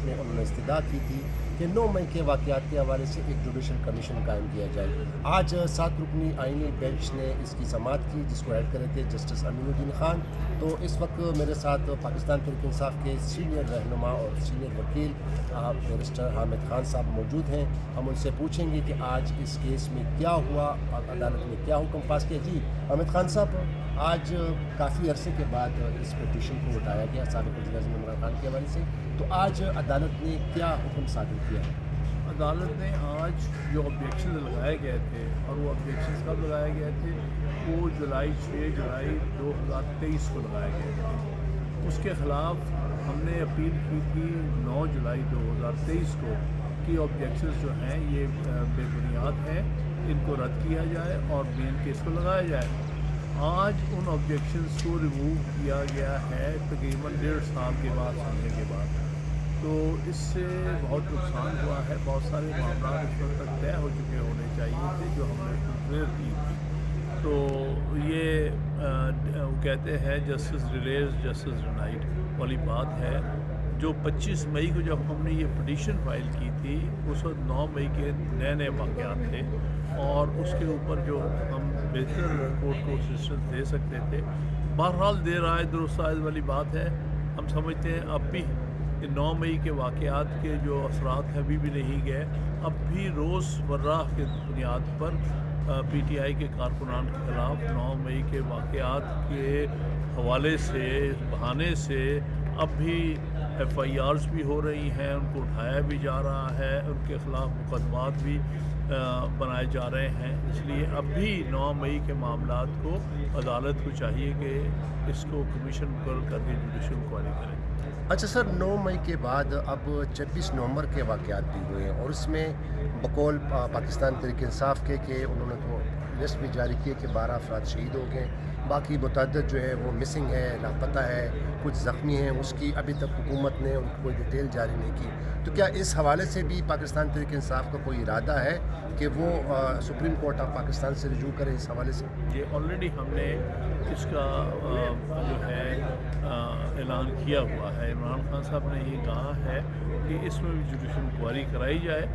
اجلاس میں انہوں نے استدعا کی تھی کہ 9 مئی کے واقعات کے حوالے سے ایک جوڈیشل کمیشن قائم کیا جائے۔ آج 7 رکنی آئینی بینچ نے اس کی سماعت کی، جس کو ہیڈ کرے تھے جسٹس امین الدین خان۔ تو اس وقت میرے ساتھ پاکستان تحریک انصاف کے سینئر رہنما اور سینئر وکیل بیرسٹر حامد خان صاحب موجود ہیں۔ ہم ان سے پوچھیں گے کہ آج اس کیس میں کیا ہوا اور عدالت نے کیا حکم پاس کیا۔ جی حامد خان صاحب، آج کافی عرصے کے بعد اس پٹیشن کو اٹھایا گیا سابق وزیر اعظم عمران خان کے حوالے سے، تو آج عدالت نے کیا حکم صادر کیا ہے؟ عدالت نے آج جو آبجیکشن لگائے گئے تھے، اور وہ آبجیکشنز کب لگائے گئے تھے؟ وہ 6 جولائی 2023 کو لگائے گئے تھے۔ اس کے خلاف ہم نے اپیل کی تھی 9 جولائی 2023 کو کہ آبجیکشنز جو ہیں یہ بے بنیاد ہیں، ان کو رد کیا جائے اور مین کیس کو لگایا جائے۔ آج ان آبجیکشنز کو ریموو کیا گیا ہے تقریباً 1.5 سال کے بعد، سننے کے بعد۔ تو اس سے بہت نقصان ہوا ہے، بہت سارے معاملات اس وقت تک طے ہو چکے ہونے چاہیے تھے جو ہم نے کلیئر کی تھی۔ تو یہ وہ کہتے ہیں جسٹس ڈیلیز جسٹس ڈینائڈ والی بات ہے۔ جو 25 مئی کو جب ہم نے یہ پٹیشن فائل کی تھی، اس وقت 9 مئی کے نئے واقعات تھے، اور اس کے اوپر جو ہم بہتر کورٹ کو اسسٹنس دے سکتے تھے۔ بہرحال دیر آئے درست آئے والی بات ہے۔ ہم سمجھتے ہیں اب بھی 9 مئی کے واقعات کے جو اثرات ہیں ابھی بھی نہیں گئے۔ اب بھی روز مرہ کے بنیاد پر پی ٹی آئی کے کارکنان کے خلاف 9 مئی کے واقعات کے حوالے سے، بہانے سے اب بھی ایف آئی آرز بھی ہو رہی ہیں، ان کو اٹھایا بھی جا رہا ہے، ان کے خلاف مقدمات بھی بنائے جا رہے ہیں۔ اس لیے اب بھی 9 مئی کے معاملات کو عدالت کو چاہیے کہ اس کو کمیشن مقرر کر کے جوڈیشل انکوائری کریں۔ اچھا سر، 9 مئی کے بعد اب 26 نومبر کے واقعات بھی ہوئے ہیں، اور اس میں بقول پاکستان تحریک انصاف کے کہ انہوں نے تو لسٹ بھی جاری کی ہے کہ 12 افراد شہید ہو گئے، باقی متعدد جو ہے وہ مسنگ ہے، لاپتہ ہے، کچھ زخمی ہیں، اس کی ابھی تک حکومت نے ان کی کوئی ڈیٹیل جاری نہیں کی۔ تو کیا اس حوالے سے بھی پاکستان تحریک انصاف کا کوئی ارادہ ہے کہ وہ سپریم کورٹ آف پاکستان سے رجوع کرے اس حوالے سے؟ یہ آلریڈی ہم نے اس کا جو ہے اعلان کیا ہوا ہے۔ عمران خان صاحب نے یہ کہا ہے کہ اس میں بھی جوڈیشل انکوائری کرائی جائے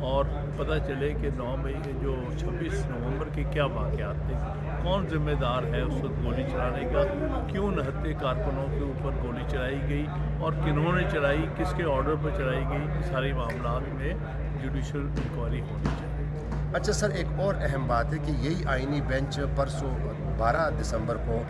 اور پتہ چلے کہ 9 مئی کے جو 26 نومبر کے کیا واقعات تھے، کون ذمہ دار ہے اس وقت گولی چلانے کا، کیوں نہتے کارکنوں کے اوپر گولی چلائی گئی اور کنہوں نے چلائی، کس کے آرڈر پر چلائی گئی، ساری معاملات میں جوڈیشل انکوائری ہونی چاہیے۔ اچھا سر، ایک اور اہم بات ہے کہ یہی آئینی بینچ پرسوں 12 دسمبر کو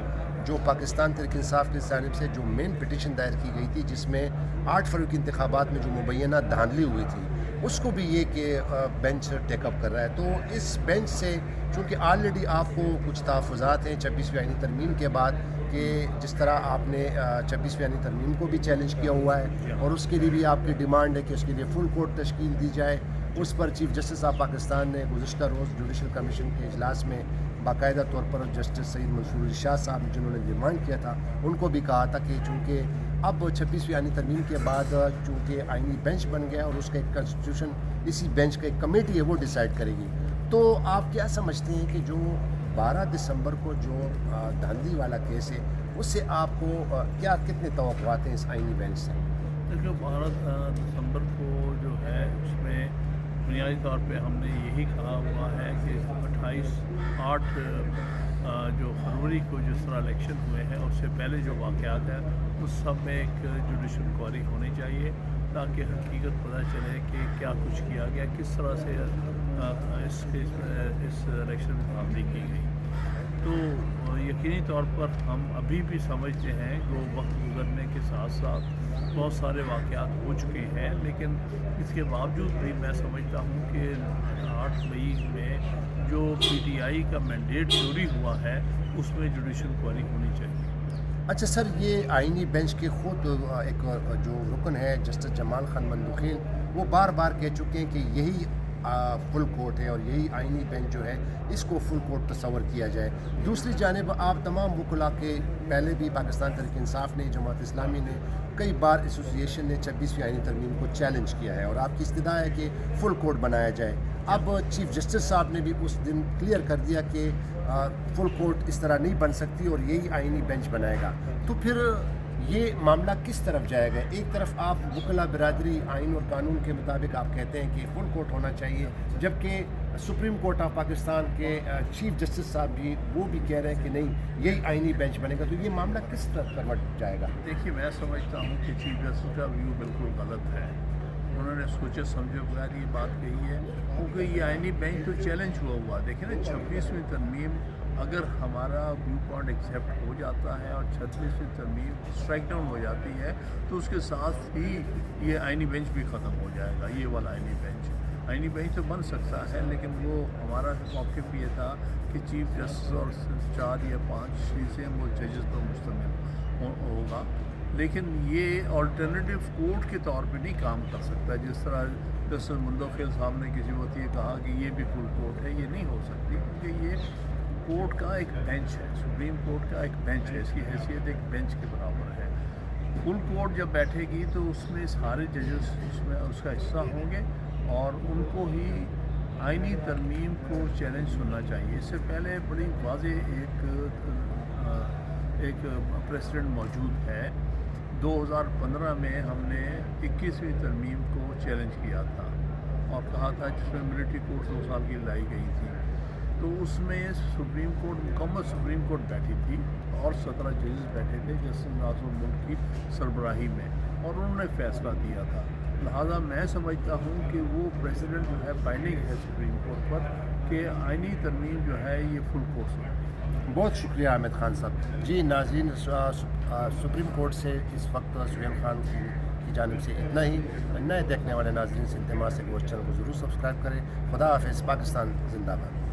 جو پاکستان تحریک انصاف کی جانب سے جو مین پٹیشن دائر کی گئی تھی، جس میں 8 فروری کے انتخابات میں جو مبینہ دھاندلی ہوئی تھی، اس کو بھی یہ کہ بینچ ٹیک اپ کر رہا ہے۔ تو اس بینچ سے چونکہ آلریڈی آپ کو کچھ تحفظات ہیں 26ویں آئینی ترمیم کے بعد، کہ جس طرح آپ نے 26ویں آئینی ترمیم کو بھی چیلنج کیا ہوا ہے، اور اس کے لیے بھی آپ کی ڈیمانڈ ہے کہ اس کے لیے فل کورٹ تشکیل دی جائے۔ اس پر چیف جسٹس آف پاکستان نے گزشتہ روز جوڈیشل کمیشن کے اجلاس میں باقاعدہ طور پر جسٹس سعید منصور علی شاہ صاحب جنہوں نے ڈیمانڈ کیا تھا، ان کو بھی کہا تھا کہ چونکہ اب 26ویں آئینی ترمیم کے بعد چونکہ آئینی بینچ بن گیا اور اس کا ایک کنسٹیٹیوشن اسی بینچ کا ایک کمیٹی ہے وہ ڈیسائیڈ کرے گی، تو آپ کیا سمجھتے ہیں کہ جو 12 دسمبر کو جو دھاندلی والا کیس ہے، اس سے آپ کو کیا کتنے توقعات ہیں اس آئینی بینچ سے؟ دیکھیے 12 دسمبر کو جو ہے اس میں بنیادی طور پہ ہم نے یہی کہا ہوا ہے کہ 8 جو فروری کو جس طرح الیکشن ہوئے ہیں اس سے پہلے جو واقعات ہیں اس سب میں ایک جوڈیشل انکوائری ہونی چاہیے، تاکہ حقیقت پتہ چلے کہ کیا کچھ کیا گیا، کس طرح سے اس الیکشن میں دھاندلی کی گئی۔ تو یقینی طور پر ہم ابھی بھی سمجھتے ہیں کہ وہ وقت گزرنے کے ساتھ ساتھ بہت سارے واقعات ہو چکے ہیں، لیکن اس کے باوجود بھی میں سمجھتا ہوں کہ 8 مئی میں جو پی ٹی آئی کا مینڈیٹ چوری ہوا ہے اس میں جوڈیشل انکوائری ہونی چاہیے۔ اچھا سر، یہ آئینی بینچ کے خود ایک جو رکن ہے جسٹس جمال خان مندوخیل، وہ بار بار کہہ چکے ہیں کہ یہی فل کورٹ ہے اور یہی آئینی بینچ جو ہے اس کو فل کورٹ تصور کیا جائے۔ دوسری جانب آپ تمام وکلاء کے پہلے بھی پاکستان تحریک انصاف نے، جماعت اسلامی نے، کئی بار ایسوسییشن نے 26ویں آئینی ترمیم کو چیلنج کیا ہے اور آپ کی استدعا ہے کہ فل کورٹ بنایا جائے۔ اب چیف جسٹس صاحب نے بھی اس دن کلیئر کر دیا کہ فل کورٹ اس طرح نہیں بن سکتی اور یہی آئینی بینچ بنائے گا، تو پھر یہ معاملہ کس طرف جائے گا؟ ایک طرف آپ وکلا برادری آئین اور قانون کے مطابق آپ کہتے ہیں کہ فل کورٹ ہونا چاہیے، جبکہ سپریم کورٹ آف پاکستان کے چیف جسٹس صاحب بھی وہ بھی کہہ رہے ہیں کہ نہیں یہی آئینی بینچ بنے گا، تو یہ معاملہ کس طرف کنورٹ جائے گا؟ دیکھیے میں سمجھتا ہوں کہ چیف جسٹس کا ویو بالکل غلط ہے. انہوں نے سوچے سمجھے بغیر یہ بات کہی ہے، کیونکہ یہ آئینی بینچ تو چیلنج ہوا. دیکھیں نا 26ویں ترمیم اگر ہمارا ویو پوائنٹ ایکسیپٹ ہو جاتا ہے اور 36ویں ترمیم اسٹرائک ڈاؤن ہو جاتی ہے تو اس کے ساتھ ہی یہ آئینی بینچ بھی ختم ہو جائے گا. یہ والا آئینی بینچ تو بن سکتا ہے، لیکن وہ ہمارا موقف یہ تھا کہ چیف جسٹس اور 4 یا 5 چیزیں وہ ججز پر مشتمل ہوگا. لیکن یہ آلٹرنیٹیو کورٹ کے طور پہ نہیں کام کر سکتا. جس طرح جسٹس مندوخیل صاحب نے کسی وقت یہ کہا کہ یہ بھی فل کورٹ ہے، یہ نہیں ہو سکتی، کیونکہ یہ کورٹ کا ایک بینچ ہے، سپریم کورٹ کا ایک بینچ ہے، اس کی حیثیت ایک بینچ کے برابر ہے. فل کورٹ جب بیٹھے گی تو اس میں سارے ججز اس کا حصہ ہوں گے اور ان کو ہی آئینی ترمیم کو چیلنج سننا چاہیے. اس سے پہلے بڑی واضح ایک پریسیڈنٹ موجود ہے. 2015 میں ہم نے 21ویں ترمیم کو چیلنج کیا تھا اور کہا تھا، جس میں ملٹری کورٹ 2 سال کی لائی گئی تھی. تو اس میں سپریم کورٹ مکمل سپریم کورٹ بیٹھی تھی اور 17 ججز بیٹھے تھے جسٹس ناصر الملک کی سربراہی میں، اور انہوں نے فیصلہ دیا تھا. لہٰذا میں سمجھتا ہوں کہ وہ پریسیڈنٹ جو ہے بائنڈنگ ہے سپریم کورٹ پر کہ آئینی ترمیم جو ہے یہ فل کورٹ ہے. بہت شکریہ حامد خان صاحب. جی ناظرین، سپریم کورٹ سے اس وقت سہیل خان کی جانب سے اتنا ہی. نئے دیکھنے والے ناظرین سے التماس ہے کہ وہ چینل کو ضرور سبسکرائب کریں. خدا حافظ. پاکستان زندہ باد.